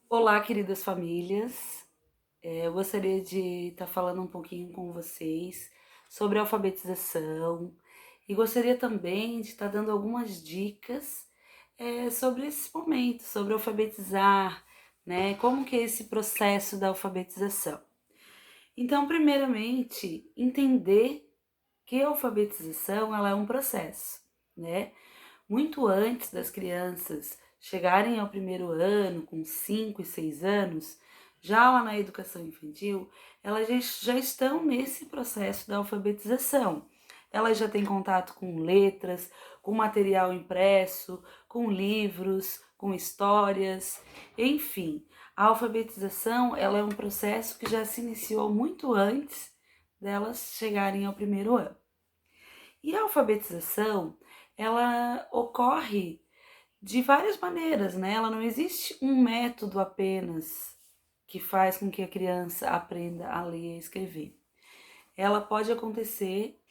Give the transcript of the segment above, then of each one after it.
Olá, queridas famílias. Eu gostaria de estar falando um pouquinho com vocês sobre alfabetização e gostaria também de estar dando algumas dicas sobre esse momento, sobre alfabetizar, né? Como que é esse processo da alfabetização. Então, primeiramente, entender que a alfabetização ela é um processo, né? Muito antes das crianças chegarem ao primeiro ano, com 5 e 6 anos, já lá na educação infantil, elas já estão nesse processo da alfabetização. Elas já têm contato com letras, com material impresso, com livros, com histórias, enfim. A alfabetização ela é um processo que já se iniciou muito antes delas chegarem ao primeiro ano. E a alfabetização, ela ocorre de várias maneiras, né? Ela não existe um método apenas que faz com que a criança aprenda a ler e a escrever. Ela pode acontecer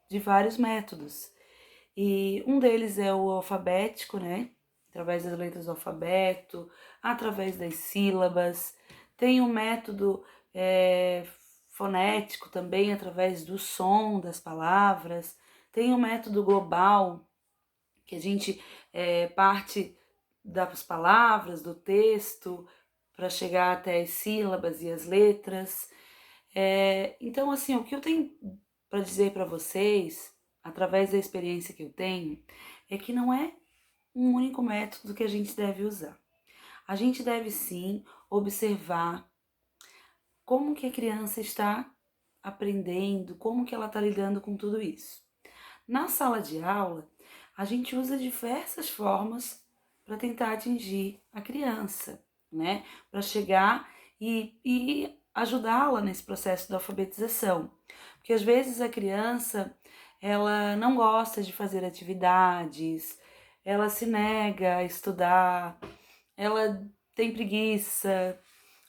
de vários métodos. E um deles é o alfabético, né? Através das letras do alfabeto, através das sílabas. Tem o método fonético também, através do som das palavras. Tem o método global, que a gente parte das palavras, do texto, para chegar até as sílabas e as letras. Então, assim, o que eu tenho para dizer para vocês, através da experiência que eu tenho, é que não é um único método que a gente deve usar. A gente deve sim observar como que a criança está aprendendo, como que ela está lidando com tudo isso. Na sala de aula, a gente usa diversas formas para tentar atingir a criança, né? Para chegar e ajudá-la nesse processo da alfabetização. Porque às vezes a criança, ela não gosta de fazer atividades, ela se nega a estudar, ela tem preguiça,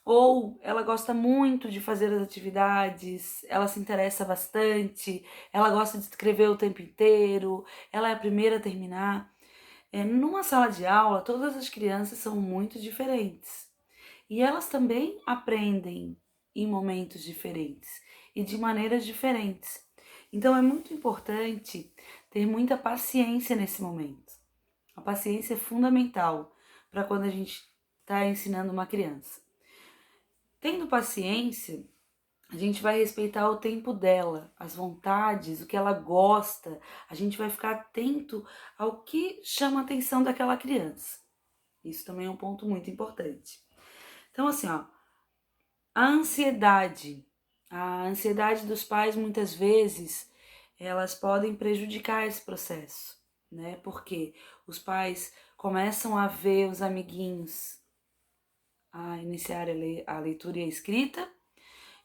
ou ela gosta muito de fazer as atividades, ela se interessa bastante, ela gosta de escrever o tempo inteiro, ela é a primeira a terminar. Numa sala de aula, todas as crianças são muito diferentes. E elas também aprendem em momentos diferentes e de maneiras diferentes. Então é muito importante ter muita paciência nesse momento. A paciência é fundamental para quando a gente está ensinando uma criança. Tendo paciência, a gente vai respeitar o tempo dela, as vontades, o que ela gosta. A gente vai ficar atento ao que chama a atenção daquela criança. Isso também é um ponto muito importante. Então, assim, ó, a ansiedade. A ansiedade dos pais, muitas vezes, elas podem prejudicar esse processo, né? Porque os pais começam a ver os amiguinhos a iniciar a leitura e a escrita,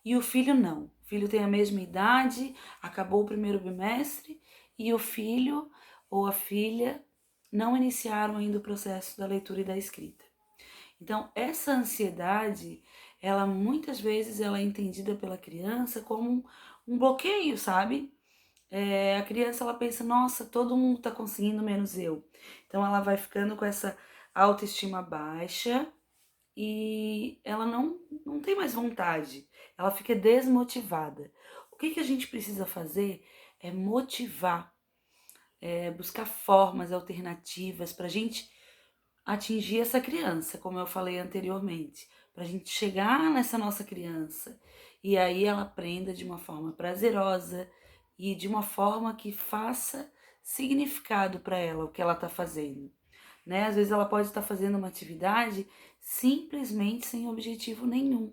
e o filho não. O filho tem a mesma idade, acabou o primeiro bimestre e o filho ou a filha não iniciaram ainda o processo da leitura e da escrita. Então, essa ansiedade, ela muitas vezes ela é entendida pela criança como um bloqueio, sabe? A criança ela pensa, nossa, todo mundo tá conseguindo menos eu. Então ela vai ficando com essa autoestima baixa e ela não tem mais vontade, ela fica desmotivada. O que a gente precisa fazer é motivar, buscar formas alternativas para a gente atingir essa criança, como eu falei anteriormente, para a gente chegar nessa nossa criança e aí ela aprenda de uma forma prazerosa e de uma forma que faça significado para ela o que ela está fazendo, né? Às vezes ela pode estar fazendo uma atividade simplesmente sem objetivo nenhum,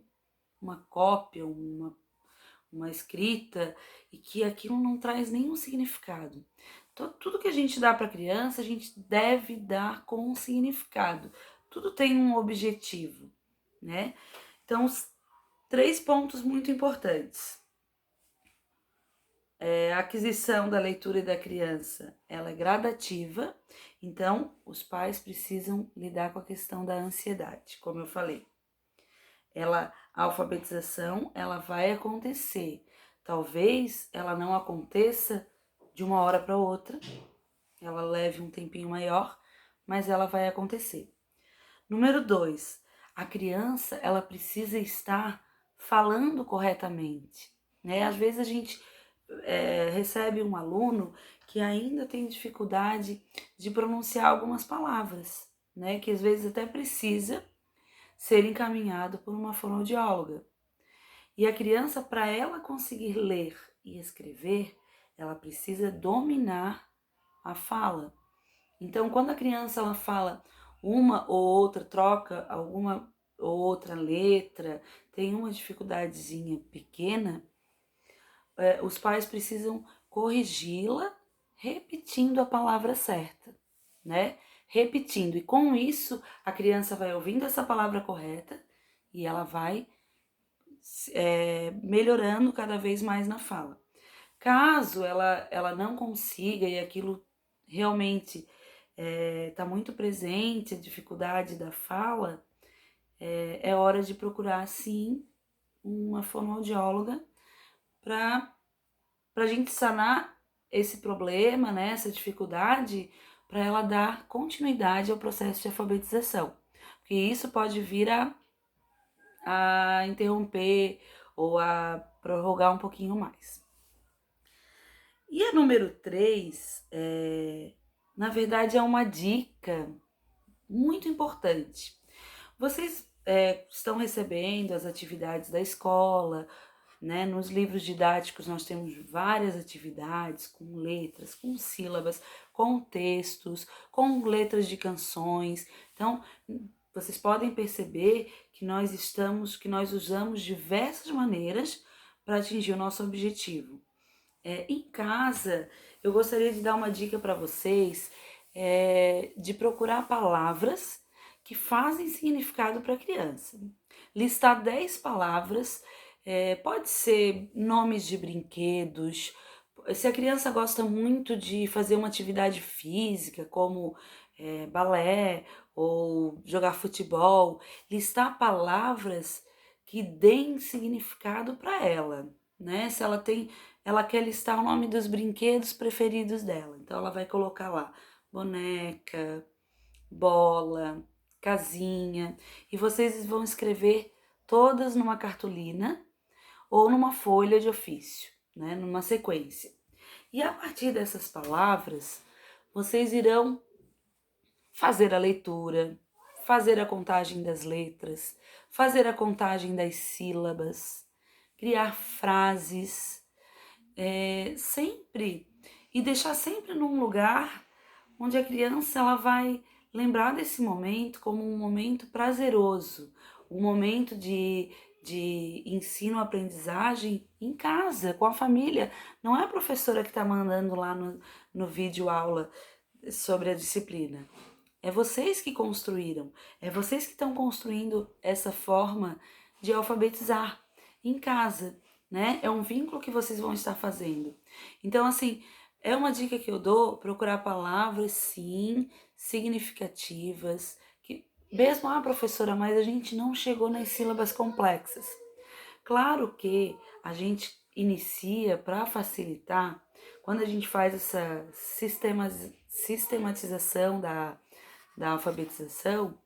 uma cópia, uma escrita, e que aquilo não traz nenhum significado. Então, tudo que a gente dá para a criança, a gente deve dar com um significado. Tudo tem um objetivo, né? Então, os 3 pontos muito importantes. A aquisição da leitura da criança, ela é gradativa, então os pais precisam lidar com a questão da ansiedade, como eu falei. A alfabetização, ela vai acontecer. Talvez ela não aconteça de uma hora para outra, ela leve um tempinho maior, mas ela vai acontecer. Número 2, A criança, ela precisa estar falando corretamente, né? Às vezes a gente recebe um aluno que ainda tem dificuldade de pronunciar algumas palavras, né? Que às vezes até precisa ser encaminhado por uma fonoaudióloga. E a criança, para ela conseguir ler e escrever, ela precisa dominar a fala. Então, quando a criança ela fala uma ou outra, troca alguma ou outra letra, tem uma dificuldadezinha pequena, os pais precisam corrigi-la repetindo a palavra certa, né? Repetindo. E com isso, a criança vai ouvindo essa palavra correta e ela vai melhorando cada vez mais na fala. Caso ela não consiga e aquilo realmente está muito presente, a dificuldade da fala, é hora de procurar, sim, uma fonoaudióloga para a gente sanar esse problema, né, essa dificuldade, para ela dar continuidade ao processo de alfabetização. Porque isso pode vir a interromper ou a prorrogar um pouquinho mais. E a número 3, na verdade, é uma dica muito importante. Vocês estão recebendo as atividades da escola, né? Nos livros didáticos nós temos várias atividades com letras, com sílabas, com textos, com letras de canções. Então, vocês podem perceber que nós usamos diversas maneiras para atingir o nosso objetivo. Em casa, eu gostaria de dar uma dica para vocês de procurar palavras que fazem significado para a criança. Listar 10 palavras, pode ser nomes de brinquedos. Se a criança gosta muito de fazer uma atividade física, como balé ou jogar futebol, listar palavras que deem significado para ela, né? Se ela quer listar o nome dos brinquedos preferidos dela, então ela vai colocar lá boneca, bola, casinha, e vocês vão escrever todas numa cartolina ou numa folha de ofício, né? Numa sequência. E a partir dessas palavras, vocês irão fazer a leitura, fazer a contagem das letras, fazer a contagem das sílabas, criar frases, sempre, e deixar sempre num lugar onde a criança ela vai lembrar desse momento como um momento prazeroso, um momento de ensino-aprendizagem em casa, com a família. Não é a professora que está mandando lá no vídeo aula sobre a disciplina. É vocês que construíram, é vocês que estão construindo essa forma de alfabetizar em casa, né? É um vínculo que vocês vão estar fazendo. Então, assim, é uma dica que eu dou, procurar palavras, sim, significativas, que mesmo, professora, mas a gente não chegou nas sílabas complexas. Claro que a gente inicia para facilitar, quando a gente faz essa sistematização da alfabetização,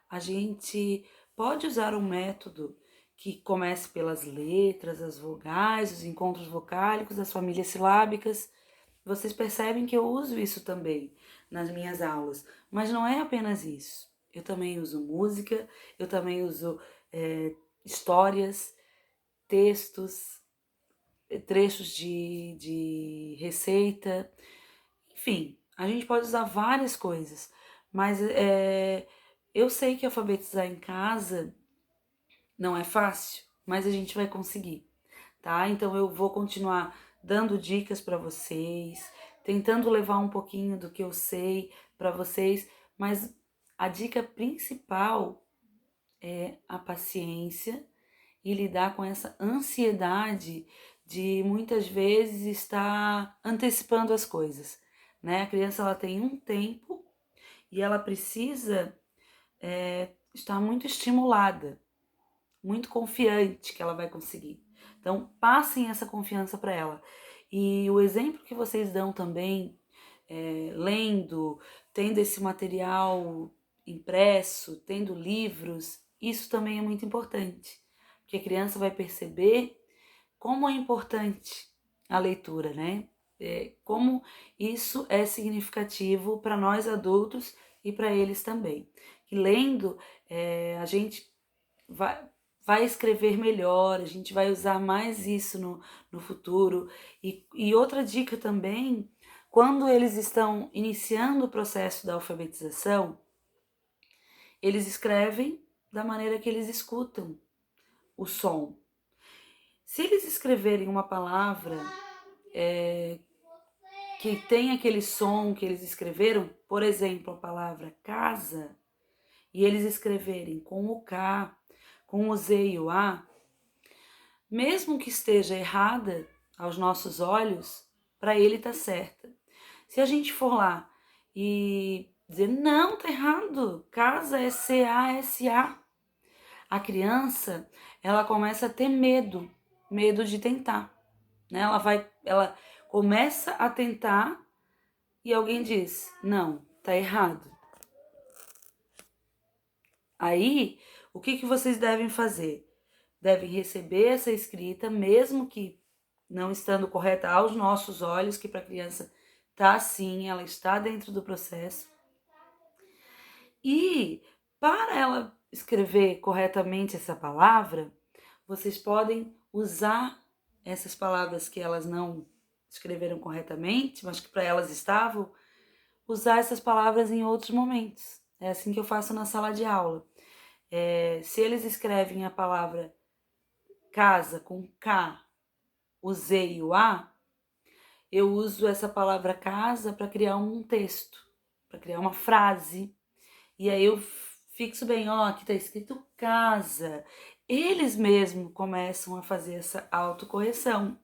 a gente pode usar um método que comece pelas letras, as vogais, os encontros vocálicos, as famílias silábicas. Vocês percebem que eu uso isso também nas minhas aulas, mas não é apenas isso. Eu também uso música, eu também uso histórias, textos, trechos de receita, enfim, a gente pode usar várias coisas, mas eu sei que alfabetizar em casa não é fácil, mas a gente vai conseguir, tá? Então eu vou continuar dando dicas para vocês, tentando levar um pouquinho do que eu sei para vocês, mas a dica principal é a paciência e lidar com essa ansiedade de muitas vezes estar antecipando as coisas, né? A criança ela tem um tempo e ela precisa estar muito estimulada, muito confiante que ela vai conseguir. Então, passem essa confiança para ela. E o exemplo que vocês dão também, lendo, tendo esse material impresso, tendo livros, isso também é muito importante, porque a criança vai perceber como é importante a leitura, né? Como isso é significativo para nós adultos e para eles também. E lendo, a gente vai escrever melhor, a gente vai usar mais isso no futuro. E outra dica também, quando eles estão iniciando o processo da alfabetização, eles escrevem da maneira que eles escutam o som. Se eles escreverem uma palavra que tem aquele som que eles escreveram, por exemplo, a palavra casa, e eles escreverem com o K, com o Z e o A, mesmo que esteja errada aos nossos olhos, para ele tá certa. Se a gente for lá e dizer, não, tá errado, casa é C-A-S-A, a criança, ela começa a ter medo de tentar, né? Ela começa a tentar e alguém diz, não, tá errado. Aí, o que vocês devem fazer? Devem receber essa escrita, mesmo que não estando correta aos nossos olhos, que para a criança tá assim, ela está dentro do processo. E para ela escrever corretamente essa palavra, vocês podem usar essas palavras que elas não escreveram corretamente, mas que para elas estavam, usar essas palavras em outros momentos. É assim que eu faço na sala de aula. Se eles escrevem a palavra casa com K, o Z e o A, eu uso essa palavra casa para criar um texto, para criar uma frase. E aí eu fixo bem, ó, aqui tá escrito casa. Eles mesmos começam a fazer essa autocorreção.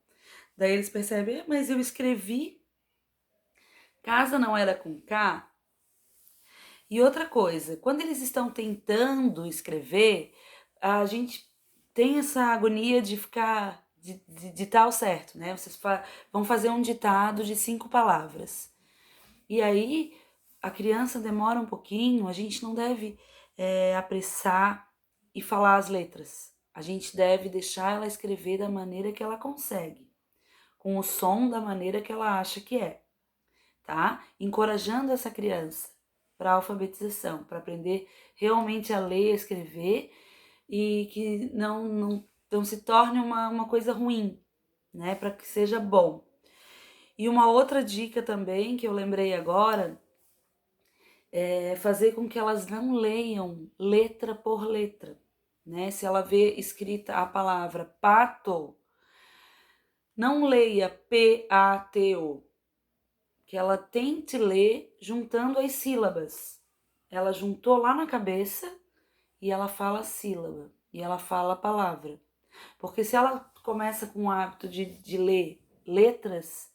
Daí eles percebem, mas eu escrevi, casa não era com K. E outra coisa, quando eles estão tentando escrever, a gente tem essa agonia de ficar de tal certo, né? Vocês vão fazer um ditado de 5 palavras. E aí a criança demora um pouquinho, a gente não deve apressar e falar as letras. A gente deve deixar ela escrever da maneira que ela consegue, com o som da maneira que ela acha que é, tá? Encorajando essa criança para a alfabetização, para aprender realmente a ler, a escrever e que não se torne uma coisa ruim, né? Para que seja bom. E uma outra dica também que eu lembrei agora é fazer com que elas não leiam letra por letra, né? Se ela vê escrita a palavra pato, não leia P-A-T-O, que ela tente ler juntando as sílabas. Ela juntou lá na cabeça e ela fala a sílaba, e ela fala a palavra. Porque se ela começa com o hábito de ler letras,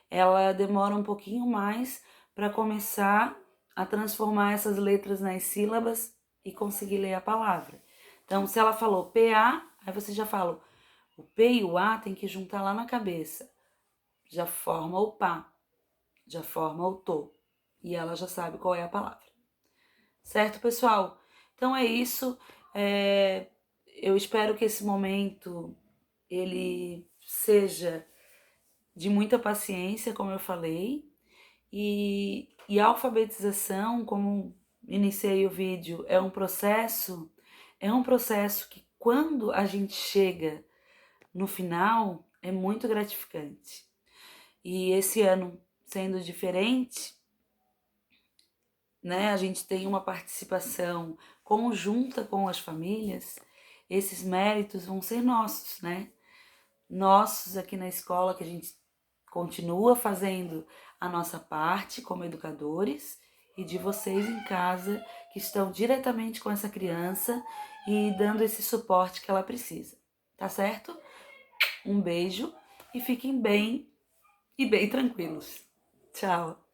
ela demora um pouquinho mais para começar a transformar essas letras nas sílabas e conseguir ler a palavra. Então, se ela falou PA, aí você já fala, o P e o A tem que juntar lá na cabeça. Já forma o pá, já forma o tô. E ela já sabe qual é a palavra. Certo, pessoal? Então é isso. Eu espero que esse momento ele seja de muita paciência, como eu falei, e a alfabetização, como iniciei o vídeo, é um processo que quando a gente chega no final é muito gratificante. E esse ano sendo diferente, né, a gente tem uma participação conjunta com as famílias, esses méritos vão ser nossos, né? Nossos aqui na escola, que a gente continua fazendo a nossa parte como educadores, e de vocês em casa que estão diretamente com essa criança e dando esse suporte que ela precisa. Tá certo? Um beijo e fiquem bem e bem tranquilos. Tchau!